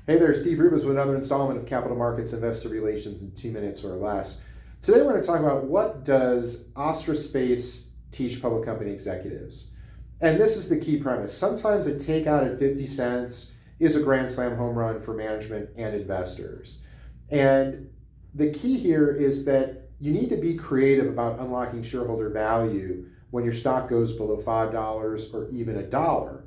Hey there, Steve Rubis with another installment of Capital Markets Investor Relations in 2 minutes or less. Today we're going to talk about what does Astra Space teach public company executives. And this is the key premise. Sometimes a takeout at 50 cents is a grand slam home run for management and investors. And the key here is that you need to be creative about unlocking shareholder value when your stock goes below $5 or even $1.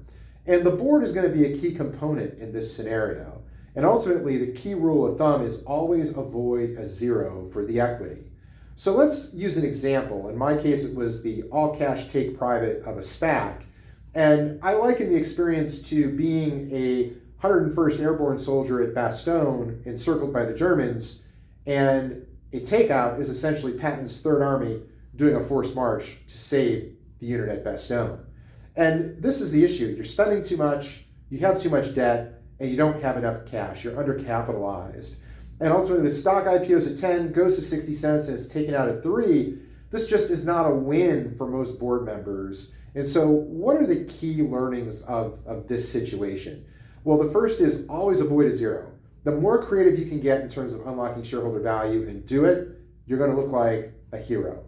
And the board is going to be a key component in this scenario. And ultimately, the key rule of thumb is always avoid a zero for the equity. So let's use an example. In my case, it was the all-cash take private of a SPAC. And I liken the experience to being a 101st Airborne soldier at Bastogne, encircled by the Germans, and a takeout is essentially Patton's Third Army doing a forced march to save the unit at Bastogne. And this is the issue. You're spending too much, you have too much debt, and you don't have enough cash. You're undercapitalized. And ultimately, the stock IPOs at 10, goes to 60 cents, and it's taken out at 3. This just is not a win for most board members. And so what are the key learnings of this situation? Well, the first is always avoid a zero. The more creative you can get in terms of unlocking shareholder value and do it, you're going to look like a hero.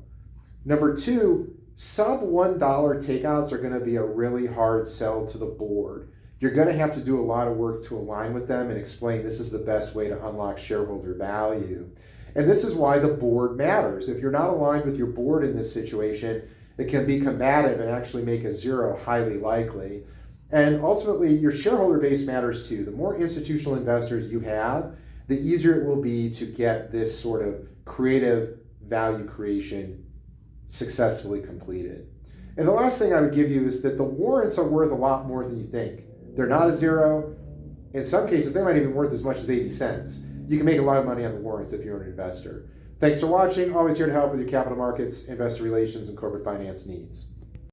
Number 2, sub $1 takeouts are going to be a really hard sell to the board. You're going to have to do a lot of work to align with them and explain this is the best way to unlock shareholder value. And this is why the board matters. If you're not aligned with your board in this situation, it can be combative and actually make a zero highly likely. And ultimately, your shareholder base matters too. The more institutional investors you have, the easier it will be to get this sort of creative value creation successfully completed. And the last thing I would give you is that the warrants are worth a lot more than you think. They're not a zero. In some cases, they might even be worth as much as 80 cents. You can make a lot of money on the warrants if you're an investor. Thanks for watching. Always here to help with your capital markets, investor relations, and corporate finance needs.